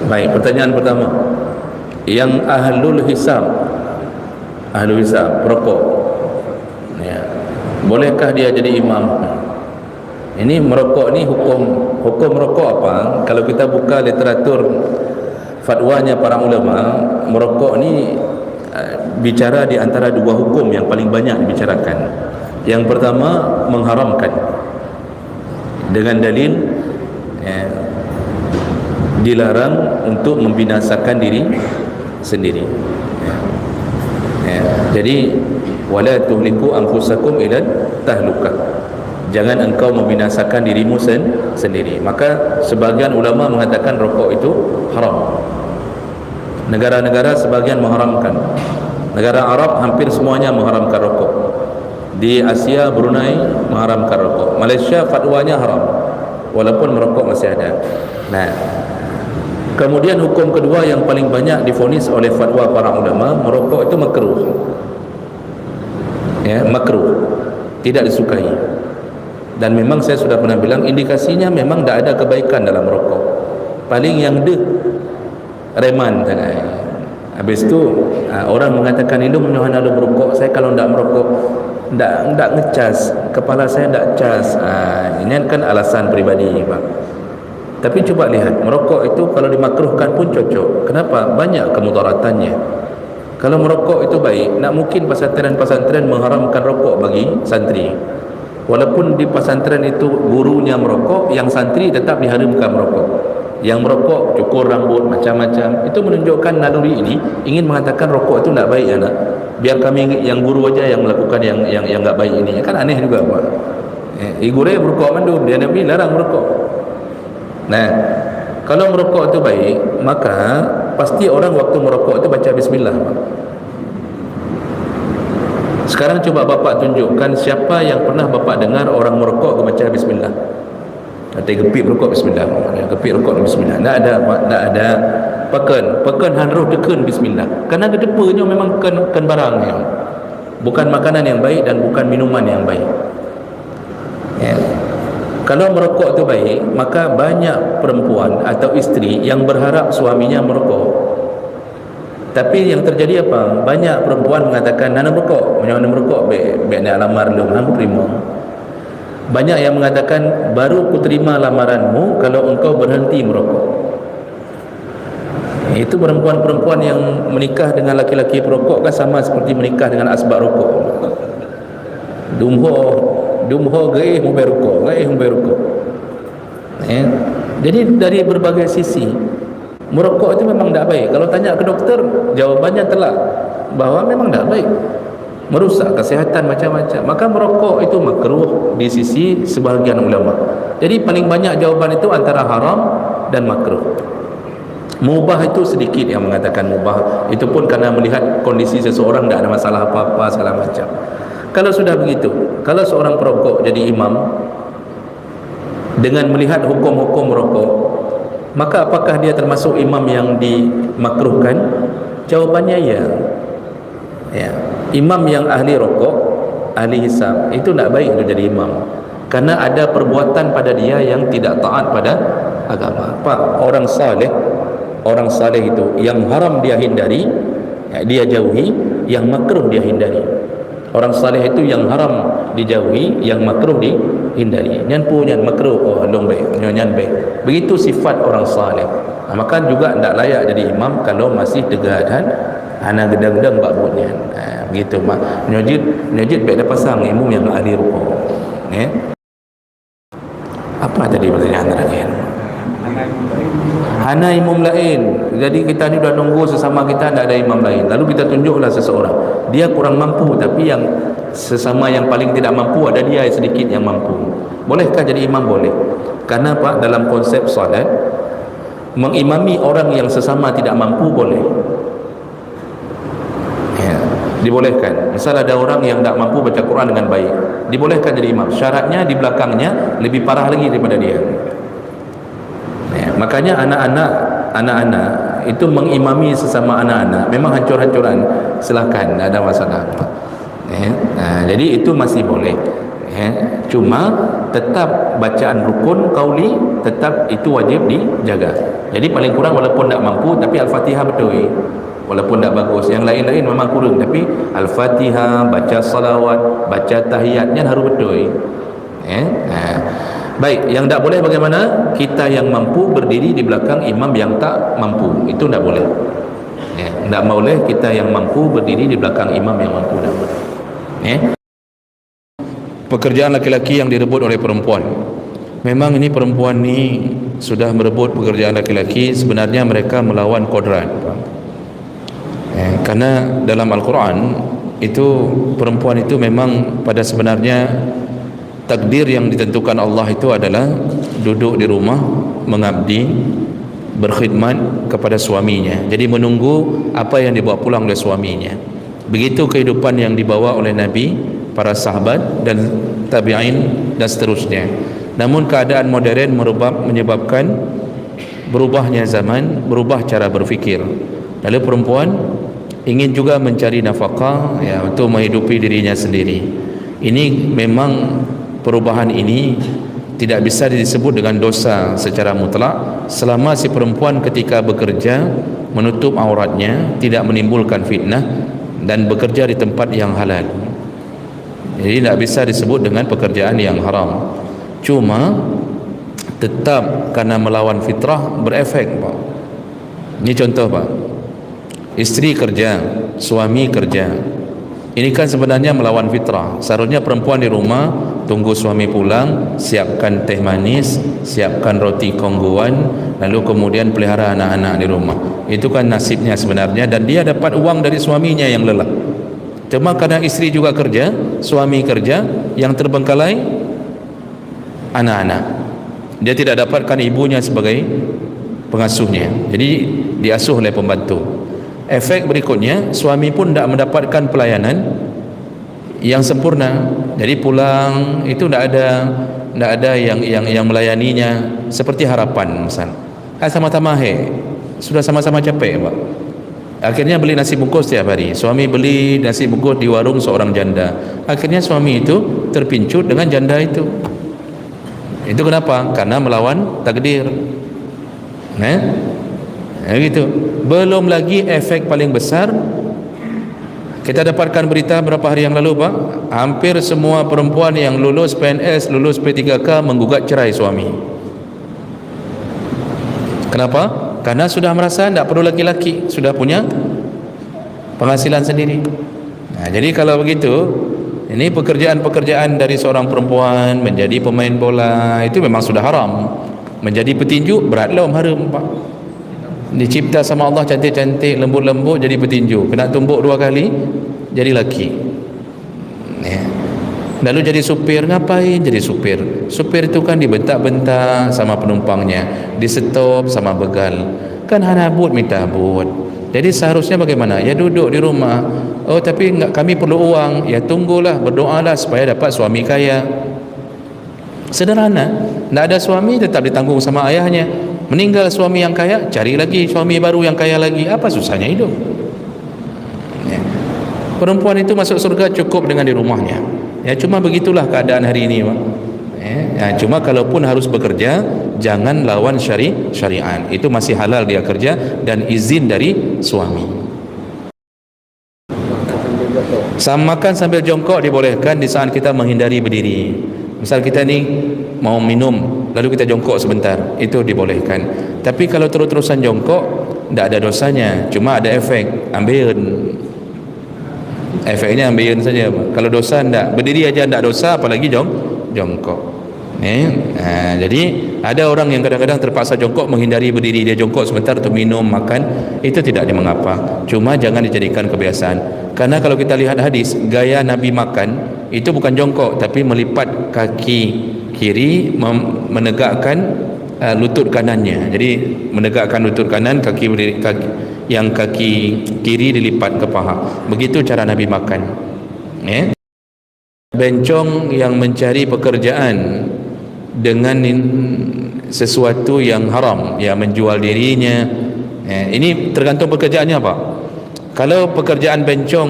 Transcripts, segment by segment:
Baik, pertanyaan pertama. Yang ahlul hisab merokok, ya, bolehkah dia jadi imam? Ini merokok ni hukum merokok apa? Kalau kita buka literatur fatwanya para ulama, merokok ni bicara di antara dua hukum yang paling banyak dibicarakan. Yang pertama, mengharamkan dengan dalil dilarang untuk membinasakan diri sendiri. Jadi wala tuhliku anfusakum ila tahlukah, jangan engkau membinasakan dirimu sendiri. Maka sebagian ulama mengatakan rokok itu haram. Negara-negara sebagian mengharamkan. Negara Arab hampir semuanya mengharamkan rokok. Di Asia, Brunei mengharamkan rokok. Malaysia fatwanya haram, walaupun merokok masih ada. Nah, kemudian hukum kedua yang paling banyak divonis oleh fatwa para ulama, merokok itu makruh. Ya, makruh, tidak disukai. Dan memang saya sudah pernah bilang, indikasinya memang tidak ada kebaikan dalam merokok. Paling yang reman sangat. Habis itu orang mengatakan itu menyuhana ada merokok. Saya kalau tidak merokok, tidak ngecas, kepala saya tidak cas. Ini kan alasan pribadi, Pak. Tapi coba lihat, merokok itu kalau dimakruhkan pun cocok. Kenapa? Banyak kemudaratannya. Kalau merokok itu baik, nak mungkin pesantren-pesantren mengharamkan rokok bagi santri. Walaupun di pesantren itu gurunya merokok, yang santri tetap diharamkan merokok. Yang merokok cukur rambut macam-macam, itu menunjukkan naluri ini ingin mengatakan rokok itu tidak baik ya nak. Biar kami yang guru aja yang melakukan yang tidak baik ini. Kan aneh juga, Pak. Guru merokok mandum, dia Nabi larang merokok. Nah, kalau merokok itu baik, maka pasti orang waktu merokok itu baca bismillah, Pak. Sekarang coba Bapak tunjukkan siapa yang pernah Bapak dengar orang merokok baca bismillah. Nanti gepik rokok bismillah. Gepik rokok bismillah. Tak ada peken hanruh teken bismillah. Karena kedepanya memang ken barang yang bukan makanan yang baik dan bukan minuman yang baik. Ya. Kalau merokok itu baik, maka banyak perempuan atau isteri yang berharap suaminya merokok. Tapi yang terjadi apa? Banyak perempuan mengatakan nana merokok, mana merokok baik nak lamar lu, hang terima. Banyak yang mengatakan baru ku terima lamaranmu kalau engkau berhenti merokok. Itu perempuan-perempuan yang menikah dengan laki-laki perokok kan sama seperti menikah dengan asbab rokok. Dumho gaih mubay rokok. Jadi dari berbagai sisi merokok itu memang tidak baik. Kalau tanya ke doktor, jawabannya telak bahwa memang tidak baik, merusak kesihatan macam-macam. Maka merokok itu makruh di sisi sebahagian ulama. Jadi paling banyak jawaban itu antara haram dan makruh. Mubah itu sedikit yang mengatakan mubah. Itu pun karena melihat kondisi seseorang tidak ada masalah apa-apa segala macam. Kalau sudah begitu, kalau seorang perokok jadi imam dengan melihat hukum-hukum merokok, maka apakah dia termasuk imam yang dimakruhkan? Jawabannya ya. Imam yang ahli rokok, ahli hisab, itu tidak baik untuk jadi imam, karena ada perbuatan pada dia yang tidak taat pada agama. Pak, orang saleh itu yang haram dia hindari, dia jauhi, yang makruh dia hindari. Orang saleh itu yang haram dijauhi, yang makruh dihindari. Nyan makruh, oh long baik, nyan baik. Begitu sifat orang saleh. Maka juga tidak layak jadi imam kalau masih tegak dan anak gedang-gedang bak buatnya. Begitu mak. Nyojit baik dah pasang imam yang ahli rukuk. Apa tadi pertanyaan terakhir? Hana imam lain. Jadi kita ni dah nunggu sesama kita tidak ada imam lain. Lalu kita tunjuklah seseorang. Dia kurang mampu, tapi yang sesama yang paling tidak mampu ada dia sedikit yang mampu. Bolehkah jadi imam? Boleh. Karena Pak, dalam konsep solat, mengimami orang yang sesama tidak mampu boleh. Dibolehkan. Misal ada orang yang tak mampu baca Quran dengan baik, dibolehkan jadi imam. Syaratnya di belakangnya lebih parah lagi daripada dia. Makanya anak-anak itu mengimami sesama anak-anak memang hancur-hancuran, silakan, tak ada masalah. Jadi itu masih boleh. Cuma tetap bacaan rukun qauli tetap itu wajib dijaga. Jadi paling kurang walaupun tak mampu, tapi Al-Fatihah betul, walaupun tak bagus. Yang lain-lain memang kurang, tapi Al-Fatihah, baca salawat, baca tahiyatnya harus betul. Baik, yang tak boleh bagaimana? Kita yang mampu berdiri di belakang imam yang tak mampu, itu tak boleh. Tak boleh kita yang mampu berdiri di belakang imam yang mampu, tak boleh. Pekerjaan laki-laki yang direbut oleh perempuan. Memang ini perempuan ni sudah merebut pekerjaan laki-laki, sebenarnya mereka melawan kodrat. Karena dalam Al-Quran itu perempuan itu memang pada sebenarnya takdir yang ditentukan Allah itu adalah duduk di rumah, mengabdi, berkhidmat kepada suaminya. Jadi menunggu apa yang dibawa pulang oleh suaminya. Begitu kehidupan yang dibawa oleh Nabi, para sahabat dan tabi'in dan seterusnya. Namun keadaan modern menyebabkan berubahnya zaman, berubah cara berfikir. Lalu perempuan ingin juga mencari nafkah untuk menghidupi dirinya sendiri. Ini memang perubahan ini tidak bisa disebut dengan dosa secara mutlak selama si perempuan ketika bekerja menutup auratnya, tidak menimbulkan fitnah dan bekerja di tempat yang halal. Jadi tidak bisa disebut dengan pekerjaan yang haram. Cuma tetap karena melawan fitrah berefek, Pak. Ini contoh, Pak. Isteri kerja, suami kerja. Ini kan sebenarnya melawan fitrah. Seharusnya perempuan di rumah tunggu suami pulang, siapkan teh manis, siapkan roti kongguan, lalu kemudian pelihara anak-anak di rumah. Itu kan nasibnya sebenarnya, dan dia dapat uang dari suaminya yang lelah. Cuma kadang isteri juga kerja, suami kerja, yang terbengkalai anak-anak. Dia tidak dapatkan ibunya sebagai pengasuhnya, jadi diasuh oleh pembantu. Efek berikutnya, suami pun tidak mendapatkan pelayanan yang sempurna. Jadi pulang itu tidak ada yang melayaninya seperti harapan. Misal sama-sama sudah sama-sama capek, Pak. Akhirnya beli nasi bungkus setiap hari. Suami beli nasi bungkus di warung seorang janda. Akhirnya suami itu terpincut dengan janda itu. Itu kenapa? Karena melawan takdir. Gitu. Belum lagi efek paling besar, kita dapatkan berita berapa hari yang lalu, Pak, hampir semua perempuan yang lulus PNS, lulus P3K menggugat cerai suami. Kenapa? Karena sudah merasa tidak perlu laki-laki, sudah punya penghasilan sendiri. Jadi kalau begitu, ini pekerjaan-pekerjaan dari seorang perempuan menjadi pemain bola itu memang sudah haram. Menjadi petinju beratlah haram, Pak. Dicipta sama Allah cantik-cantik, lembut-lembut, jadi petinju. Kena tumbuk 2 kali jadi laki. Lalu jadi supir, ngapain jadi supir? Supir itu kan dibentak-bentak sama penumpangnya, disetop sama begal. Kan hanabut minta abut. Jadi seharusnya bagaimana? Ya duduk di rumah. Oh tapi enggak, kami perlu uang. Ya tunggulah, berdoalah supaya dapat suami kaya. Sederhana. Tidak ada suami tetap ditanggung sama ayahnya. Meninggal suami yang kaya, cari lagi suami baru yang kaya lagi. Apa susahnya hidup? Perempuan itu masuk surga cukup dengan di rumahnya. Ya cuma begitulah keadaan hari ini, Pak. Cuma kalaupun harus bekerja, jangan lawan syariat. Itu masih halal dia kerja dan izin dari suami. Makan sambil jongkok dibolehkan di saat kita menghindari berdiri. Misal kita ni mau minum, lalu kita jongkok sebentar, itu dibolehkan. Tapi kalau terus-terusan jongkok, tidak ada dosanya, cuma ada efek ambeien. Efeknya ambeien saja. Kalau dosa tidak, berdiri aja tidak dosa, apalagi jongkok. Jadi ada orang yang kadang-kadang terpaksa jongkok menghindari berdiri, dia jongkok sebentar untuk minum, makan, itu tidak ada mengapa. Cuma jangan dijadikan kebiasaan. Karena kalau kita lihat hadis, gaya Nabi makan itu bukan jongkok, tapi melipat kaki kiri, menegakkan lutut kanannya. Jadi menegakkan lutut kanan, kaki kiri dilipat ke paha. Begitu cara Nabi makan. Bencong yang mencari pekerjaan dengan sesuatu yang haram, ya menjual dirinya. Ini tergantung pekerjaannya, Pak. Kalau pekerjaan bencong,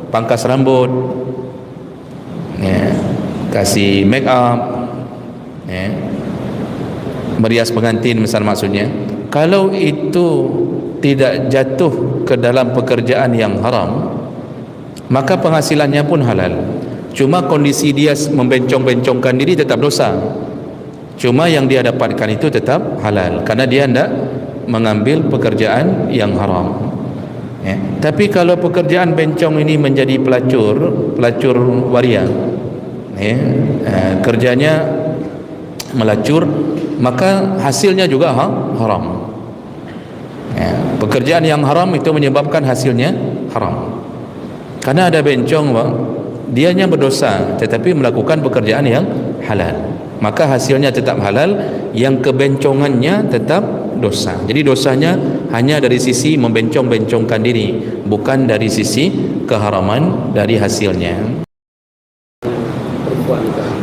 pangkas rambut, kasih make up, merias pengantin misal maksudnya, kalau itu tidak jatuh ke dalam pekerjaan yang haram, maka penghasilannya pun halal. Cuma kondisi dia membencong-bencongkan diri tetap dosa, cuma yang dia dapatkan itu tetap halal karena dia tidak mengambil pekerjaan yang haram. Ya. Tapi kalau pekerjaan bencong ini menjadi pelacur waria, ya, kerjanya melacur, maka hasilnya juga haram. Ya, pekerjaan yang haram itu menyebabkan hasilnya haram. Karena ada bencong, bang, dianya berdosa tetapi melakukan pekerjaan yang halal, maka hasilnya tetap halal, yang kebencongannya tetap dosa. Jadi dosanya hanya dari sisi membencong-bencongkan diri, bukan dari sisi keharaman dari hasilnya.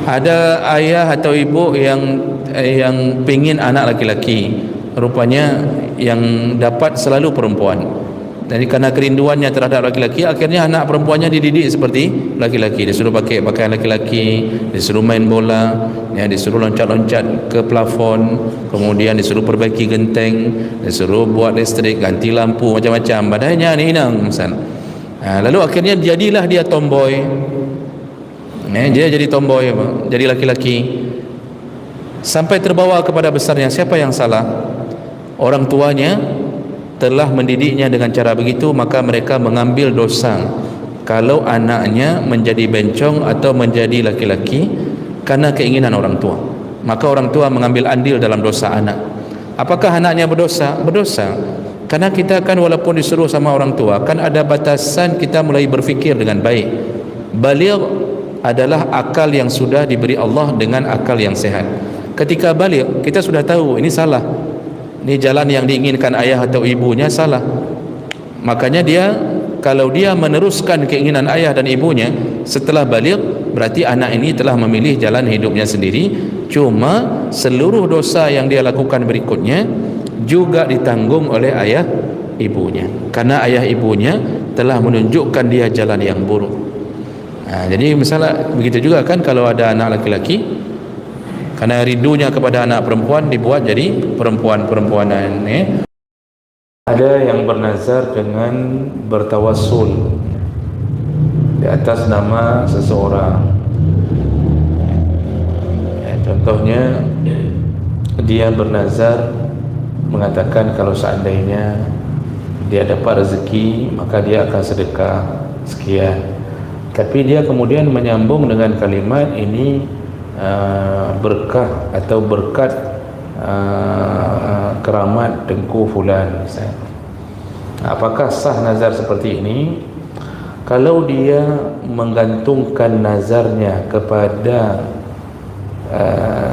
Ada ayah atau ibu yang pingin anak laki-laki, rupanya yang dapat selalu perempuan. Jadi karena kerinduannya terhadap laki-laki, akhirnya anak perempuannya dididik seperti laki-laki. Disuruh pakai pakaian laki-laki, disuruh main bola, ya, disuruh loncat-loncat ke plafon, kemudian disuruh perbaiki genteng, disuruh buat listrik, ganti lampu, macam-macam. Badannya ni inang misal. Lalu akhirnya jadilah dia tomboy. Dia jadi tomboy, jadi laki-laki. Sampai terbawa kepada besarnya. Siapa yang salah? Orang tuanya telah mendidiknya dengan cara begitu, maka mereka mengambil dosa kalau anaknya menjadi bencong atau menjadi laki-laki karena keinginan orang tua. Maka orang tua mengambil andil dalam dosa anak. Apakah anaknya berdosa? Berdosa. Karena kita kan walaupun disuruh sama orang tua, kan ada batasan kita mulai berfikir dengan baik. Baligh adalah akal yang sudah diberi Allah dengan akal yang sehat. Ketika baligh, kita sudah tahu ini salah, ini jalan yang diinginkan ayah atau ibunya salah. Makanya dia, kalau dia meneruskan keinginan ayah dan ibunya setelah baligh, berarti anak ini telah memilih jalan hidupnya sendiri. Cuma seluruh dosa yang dia lakukan berikutnya juga ditanggung oleh ayah ibunya, karena ayah ibunya telah menunjukkan dia jalan yang buruk. Jadi misalnya begitu juga kan kalau ada anak laki-laki, karena rindunya kepada anak perempuan dibuat jadi perempuan-perempuanan. Ada yang bernazar dengan bertawassul di atas nama seseorang. Contohnya dia bernazar mengatakan kalau seandainya dia dapat rezeki maka dia akan sedekah sekian. Tapi dia kemudian menyambung dengan kalimat ini berkah atau berkat keramat Tengku Fulan. Apakah sah nazar seperti ini? Kalau dia menggantungkan nazarnya kepada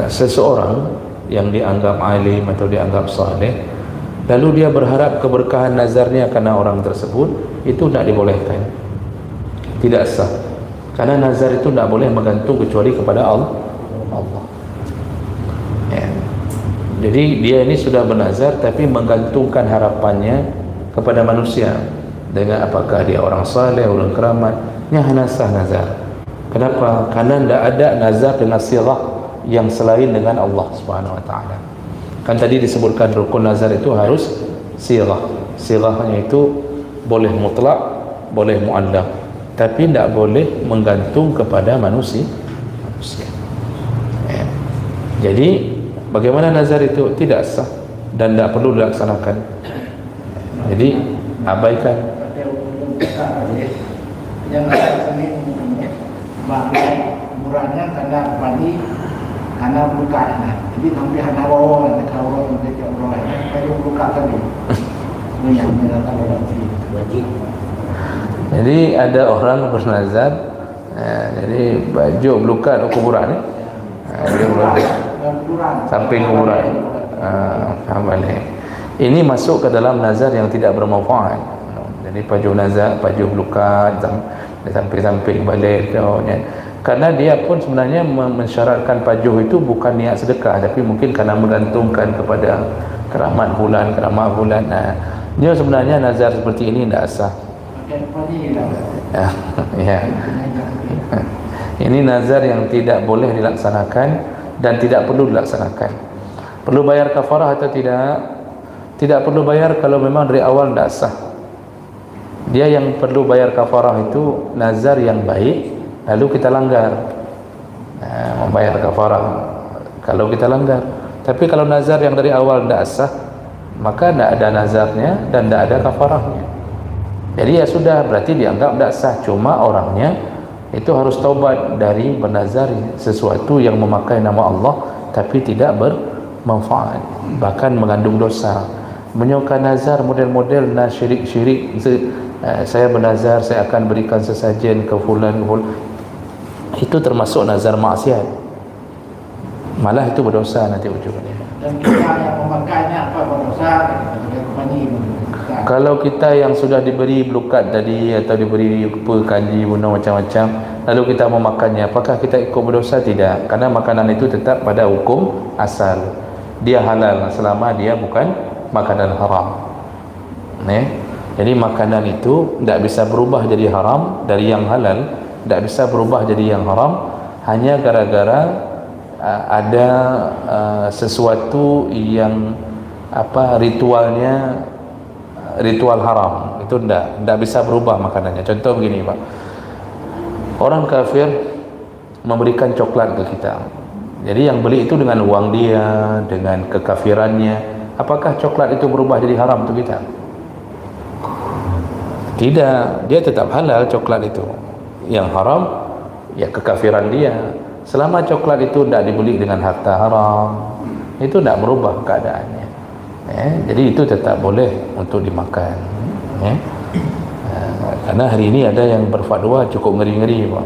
seseorang yang dianggap alim atau dianggap saleh, lalu dia berharap keberkahan nazarnya karena orang tersebut, itu tidak dibolehkan, tidak sah. Karena nazar itu tidak boleh menggantung kecuali kepada Allah. Ya. Jadi dia ini sudah bernazar tapi menggantungkan harapannya kepada manusia, dengan apakah dia orang saleh, orang keramat, hanya sah nazar. Kenapa? Karena tidak ada nazar dengan sirah yang selain dengan Allah Subhanahu Wa Taala. Kan tadi disebutkan rukun nazar itu harus sirah. Sirahnya itu boleh mutlak, boleh muallaq, tapi tidak boleh menggantung kepada manusia. Ya. Jadi bagaimana nazar itu tidak sah dan tidak perlu dilaksanakan. Jadi abaikan. Yang murahnya karena mandi anak buka, jadi sampai anak orang kalau buka tadi yang menyatakan wajib. Jadi ada orang bernazar, jadi baju belukat kuburan ni, samping kuburan, balik. Ini masuk ke dalam nazar yang tidak bermanfaat. Jadi baju nazar, baju belukat samping balik, karena dia pun sebenarnya mensyaratkan pajuh itu bukan niat sedekah, tapi mungkin kerana menggantungkan kepada keramat bulan. Dia sebenarnya nazar seperti ini tidak sah. Ya. Ini nazar yang tidak boleh dilaksanakan dan tidak perlu dilaksanakan. Perlu bayar kafarah atau tidak? Tidak perlu bayar kalau memang dari awal tidak sah. Dia yang perlu bayar kafarah itu nazar yang baik, lalu kita langgar, membayar kafarah kalau kita langgar. Tapi kalau nazar yang dari awal tidak sah, maka tidak ada nazarnya dan tidak ada kafarahnya. Jadi ya sudah, berarti dianggap tidak sah. Cuma orangnya itu harus taubat dari bernazar sesuatu yang memakai nama Allah tapi tidak bermanfaat, bahkan mengandung dosa. Menyuka nazar model-model syirik-syirik, saya bernazar saya akan berikan sesajen ke fulan, itu termasuk nazar maksiat, malah itu berdosa nanti ujungnya. Dan kita yang memakainya apa berdosa? Kalau kita yang sudah diberi belukat tadi atau diberi kanji bunuh macam-macam, lalu kita memakannya, apakah kita ikut berdosa? Tidak, karena makanan itu tetap pada hukum asal, dia halal selama dia bukan makanan haram. Jadi makanan itu tidak bisa berubah jadi haram dari yang halal, tidak bisa berubah jadi yang haram hanya gara-gara ada sesuatu yang ritualnya ritual haram. Itu tidak bisa berubah makanannya. Contoh begini Pak, orang kafir memberikan coklat ke kita, jadi yang beli itu dengan uang dia, dengan kekafirannya. Apakah coklat itu berubah jadi haram untuk kita? Tidak, dia tetap halal coklat itu. Yang haram ya kekafiran dia. Selama coklat itu tidak dibeli dengan harta haram, itu tidak berubah keadaannya. Jadi itu tetap boleh untuk dimakan. Karena hari ini ada yang berfatwa cukup ngeri-ngeri Pak.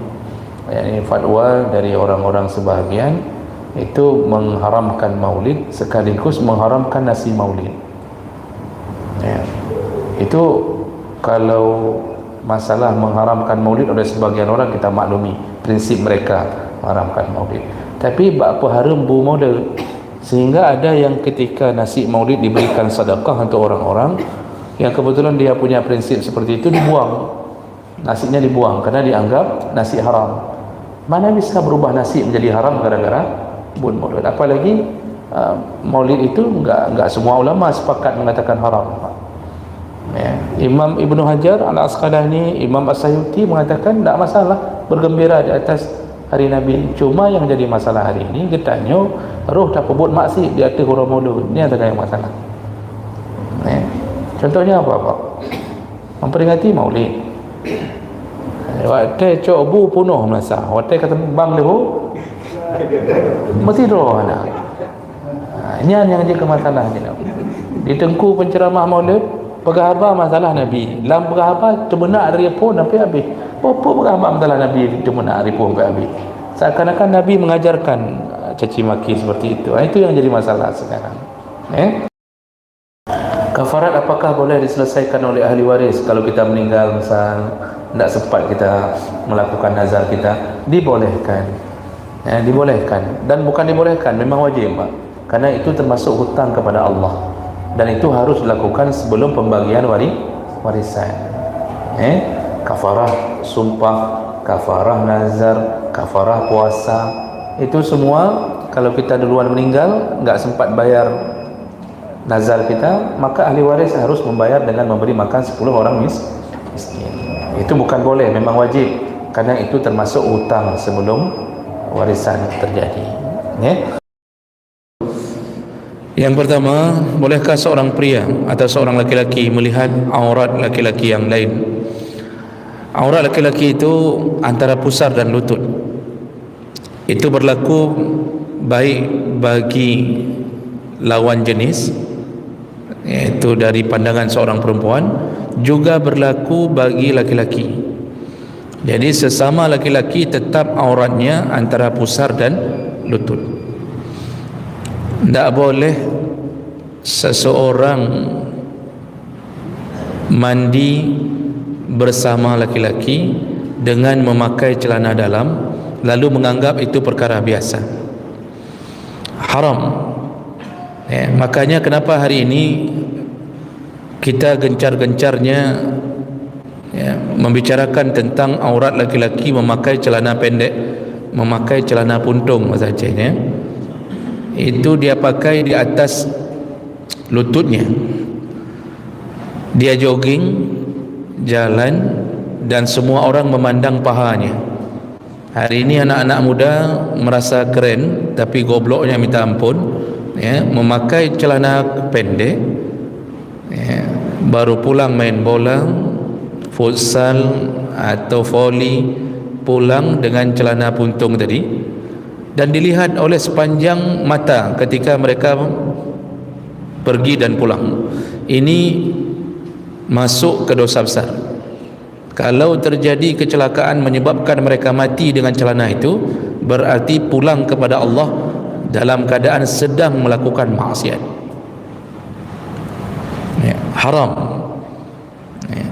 Ini fatwa dari orang-orang sebahagian itu mengharamkan maulid sekaligus mengharamkan nasi maulid. Itu kalau masalah mengharamkan maulid oleh sebagian orang kita maklumi prinsip mereka mengharamkan maulid. Tapi apa haram bu model sehingga ada yang ketika nasi maulid diberikan sedekah untuk orang-orang yang kebetulan dia punya prinsip seperti itu, dibuang, nasinya dibuang karena dianggap nasi haram. Mana bisa berubah nasi menjadi haram gara-gara bun maulid? Apalagi maulid itu enggak semua ulama sepakat mengatakan haram. Imam Ibnu Hajar Al-Asqalani, Imam As-Sayuti mengatakan tidak masalah bergembira di atas hari Nabi. Cuma yang jadi masalah hari ini katanya roh tak pebut maksi di atas huruf maulid. Ini adalah yang masalah. Contohnya apa Pak? Memperingati maulid. Waktu cobu punuh masa, waktu kata bang leho mesti doa nak. Ini yang jadi masalahnya. Di tengku penceramah maulid pegahaba masalah Nabi. Dalam pegahaba temenak dari pun sampai habis. Apa pegahaba masalah Nabi temenak dari pun sampai habis. Seakan-akan Nabi mengajarkan caci maki seperti itu. Itu yang jadi masalah sekarang. Kafarat apakah boleh diselesaikan oleh ahli waris kalau kita meninggal misal tidak sempat kita melakukan nazar kita? Dibolehkan. Dibolehkan, dan bukan dibolehkan, memang wajib Pak, karena itu termasuk hutang kepada Allah dan itu harus dilakukan sebelum pembagian warisan. Kafarah sumpah, kafarah nazar, kafarah puasa, itu semua kalau kita duluan meninggal nggak sempat bayar nazar kita, maka ahli waris harus membayar dengan memberi makan 10 orang miskin. Itu bukan boleh, memang wajib, karena itu termasuk hutang sebelum warisan terjadi. Yang pertama, bolehkah seorang pria atau seorang laki-laki melihat aurat laki-laki yang lain? Aurat laki-laki itu antara pusar dan lutut. Itu berlaku baik bagi lawan jenis, yaitu dari pandangan seorang perempuan, juga berlaku bagi laki-laki. Jadi sesama laki-laki tetap auratnya antara pusar dan lutut. Tidak boleh seseorang mandi bersama laki-laki dengan memakai celana dalam lalu menganggap itu perkara biasa. Haram. Makanya kenapa hari ini kita gencar-gencarnya membicarakan tentang aurat laki-laki memakai celana pendek, memakai celana puntung saja. itu dia pakai di atas lututnya. Dia jogging, jalan, dan semua orang memandang pahanya. Hari ini anak-anak muda merasa keren, tapi gobloknya minta ampun, ya, memakai celana pendek, ya, baru pulang main bola, futsal atau voli, pulang dengan celana puntung tadi, dan dilihat oleh sepanjang mata ketika mereka pergi dan pulang. Ini masuk ke dosa besar. Kalau terjadi kecelakaan menyebabkan mereka mati dengan celana itu, berarti pulang kepada Allah dalam keadaan sedang melakukan maksiat, ya, haram, ya.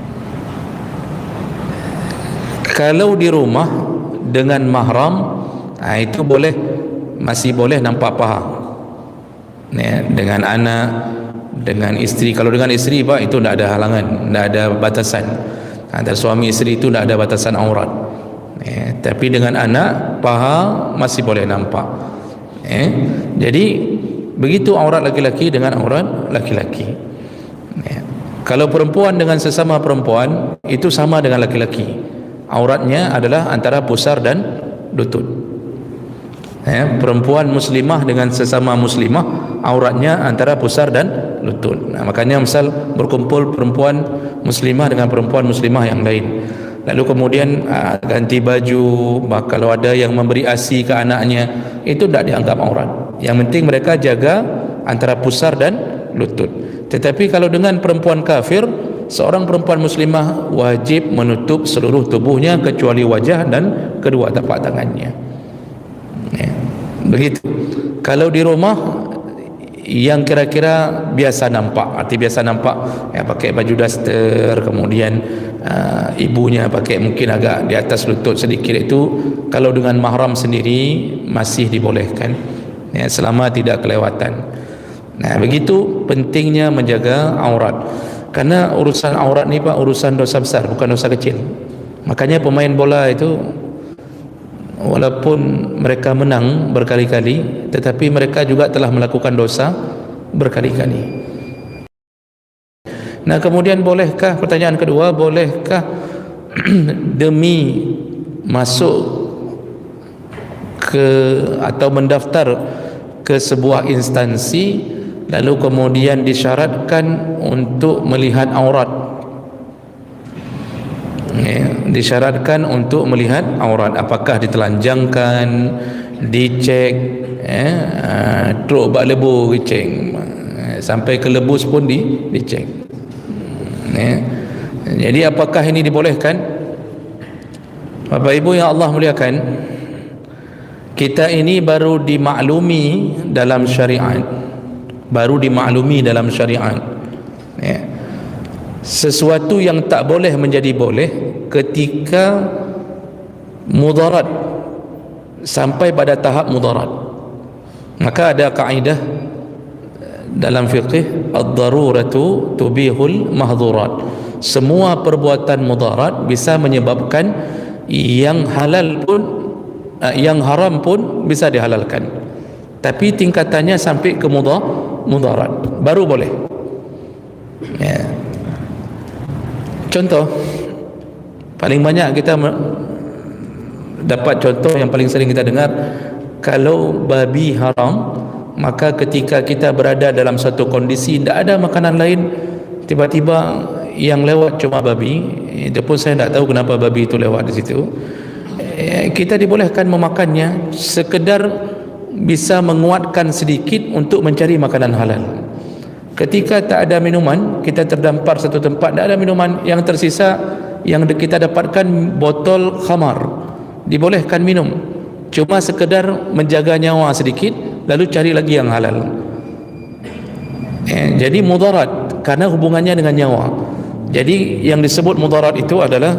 Kalau di rumah dengan mahram, itu boleh, masih boleh nampak paha, ya, dengan anak, dengan isteri. Kalau dengan isteri Pak, itu tidak ada halangan, tidak ada batasan. Antara suami isteri itu tidak ada batasan aurat, ya. Tapi dengan anak, paha masih boleh nampak, ya. Jadi begitu aurat laki-laki dengan aurat laki-laki, ya. Kalau perempuan dengan sesama perempuan, itu sama dengan laki-laki. Auratnya adalah antara pusar dan lutut, ya. Perempuan muslimah dengan sesama muslimah, auratnya antara pusar dan lutut. Nah, makanya misal berkumpul perempuan muslimah dengan perempuan muslimah yang lain, lalu kemudian ganti baju, kalau ada yang memberi ASI ke anaknya, itu tidak dianggap aurat. Yang penting mereka jaga antara pusar dan lutut. Tetapi kalau dengan perempuan kafir, seorang perempuan muslimah wajib menutup seluruh tubuhnya kecuali wajah dan kedua tapak tangannya, ya. Begitu. Kalau di rumah yang kira-kira biasa nampak, arti biasa nampak, ya, pakai baju daster, kemudian ibunya pakai mungkin agak di atas lutut sedikit, itu kalau dengan mahram sendiri masih dibolehkan, ya, selama tidak kelewatan. Nah, begitu pentingnya menjaga aurat, karena urusan aurat ni Pak, urusan dosa besar, bukan dosa kecil. Makanya pemain bola itu walaupun mereka menang berkali-kali, tetapi mereka juga telah melakukan dosa berkali-kali. Nah, kemudian bolehkah, pertanyaan kedua, bolehkah demi masuk ke atau mendaftar ke sebuah instansi lalu kemudian disyaratkan untuk melihat aurat, ya, disyaratkan untuk melihat aurat, apakah ditelanjangkan, dicek, ya, truk bak lebu dicek, sampai ke lebus pun dicek, ya. Jadi apakah ini dibolehkan? Bapak Ibu yang Allah muliakan, kita ini baru dimaklumi dalam syariat, ya. Sesuatu yang tak boleh menjadi boleh ketika mudarat, sampai pada tahap mudarat. Maka ada kaedah dalam fiqh, ad-daruratu tubihul mahdhurat. Semua perbuatan mudarat bisa menyebabkan yang halal pun, yang haram pun bisa dihalalkan, tapi tingkatannya sampai ke mudarat baru boleh, ya. Contoh paling banyak kita dapat, contoh yang paling sering kita dengar, kalau babi haram, maka ketika kita berada dalam satu kondisi tidak ada makanan lain, tiba-tiba yang lewat cuma babi, itu pun saya tidak tahu kenapa babi itu lewat di situ, kita dibolehkan memakannya sekedar bisa menguatkan sedikit untuk mencari makanan halal. Ketika tak ada minuman, kita terdampar satu tempat, tak ada minuman, yang tersisa yang kita dapatkan botol khamar, dibolehkan minum, cuma sekedar menjaga nyawa sedikit, lalu cari lagi yang halal, jadi mudarat karena hubungannya dengan nyawa. Jadi yang disebut mudarat itu adalah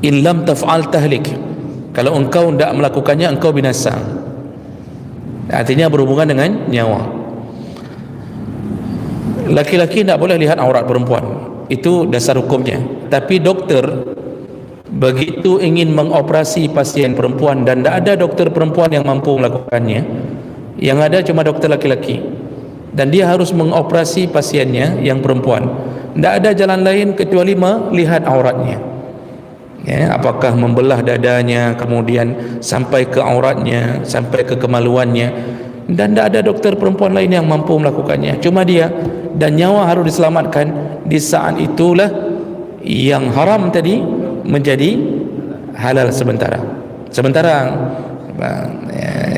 in lam taf'al tahlik, kalau engkau tidak melakukannya engkau binasa, artinya berhubungan dengan nyawa. Laki-laki tidak boleh lihat aurat perempuan, itu dasar hukumnya. Tapi dokter begitu ingin mengoperasi pasien perempuan dan tidak ada dokter perempuan yang mampu melakukannya, Yang ada cuma doktor laki-laki, dan dia harus mengoperasi pasiennya yang perempuan. Tidak ada jalan lain kecuali melihat auratnya, ya, apakah membelah dadanya, kemudian sampai ke auratnya, sampai ke kemaluannya. Dan tidak ada dokter perempuan lain yang mampu melakukannya, cuma dia. Dan nyawa harus diselamatkan. Di saat itulah yang haram tadi menjadi halal sementara.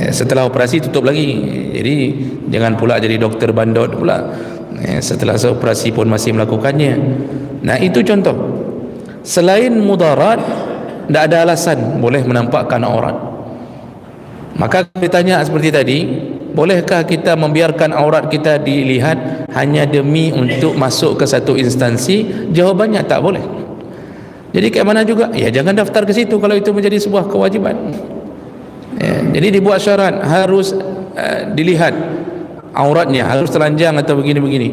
Setelah operasi tutup lagi. Jadi jangan pula jadi dokter bandot pula, setelah operasi pun masih melakukannya. Nah, itu contoh. Selain mudarat, tidak ada alasan boleh menampakkan aurat. Maka ditanya seperti tadi, bolehkah kita membiarkan aurat kita dilihat hanya demi untuk masuk ke satu instansi? Jawabannya tak boleh. Jadi kayak mana juga, ya jangan daftar ke situ kalau itu menjadi sebuah kewajiban. Ya, jadi dibuat syarat harus dilihat auratnya, harus telanjang atau begini-begini.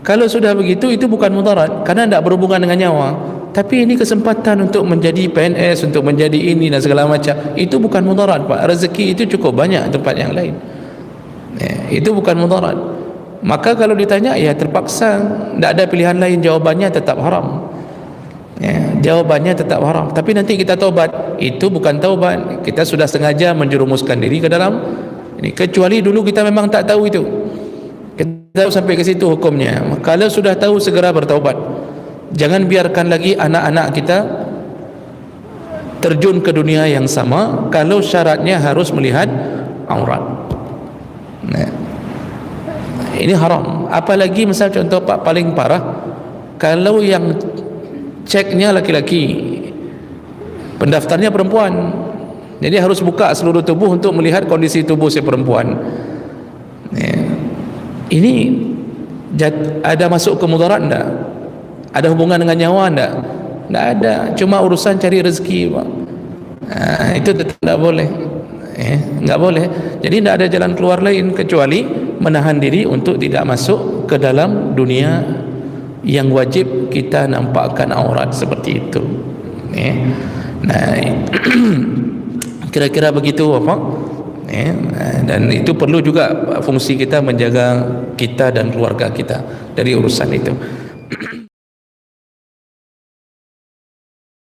Kalau sudah begitu, itu bukan mudarat karena tidak berhubungan dengan nyawa. Tapi ini kesempatan untuk menjadi PNS, untuk menjadi ini dan segala macam. Itu bukan mudarat, Pak. Rezeki itu cukup banyak tempat yang lain. Ya, itu bukan mudarat. Maka kalau ditanya, ya terpaksa, tidak ada pilihan lain, jawabannya tetap haram. Ya, jawabannya tetap haram. Tapi nanti kita taubat. Itu bukan taubat. Kita sudah sengaja menjerumuskan diri ke dalam ini. Kecuali dulu kita memang tak tahu itu. Kita tahu sampai ke situ hukumnya. Kalau sudah tahu, segera bertaubat. Jangan biarkan lagi anak-anak kita terjun ke dunia yang sama kalau syaratnya harus melihat aurat. Nah, ini haram. Apalagi misal contoh Pak paling parah, kalau yang ceknya laki-laki, pendaftarnya perempuan, jadi harus buka seluruh tubuh untuk melihat kondisi tubuh si perempuan. Ini ada masuk ke mudarat enggak? Ada hubungan dengan nyawa enggak? Enggak ada, cuma urusan cari rezeki, Pak. Itu tidak boleh. Enggak boleh. Jadi tidak ada jalan keluar lain kecuali menahan diri untuk tidak masuk ke dalam dunia yang wajib kita nampakkan aurat seperti itu. Nah, kira-kira begitu, Bapak. Dan itu perlu juga fungsi kita menjaga kita dan keluarga kita dari urusan itu.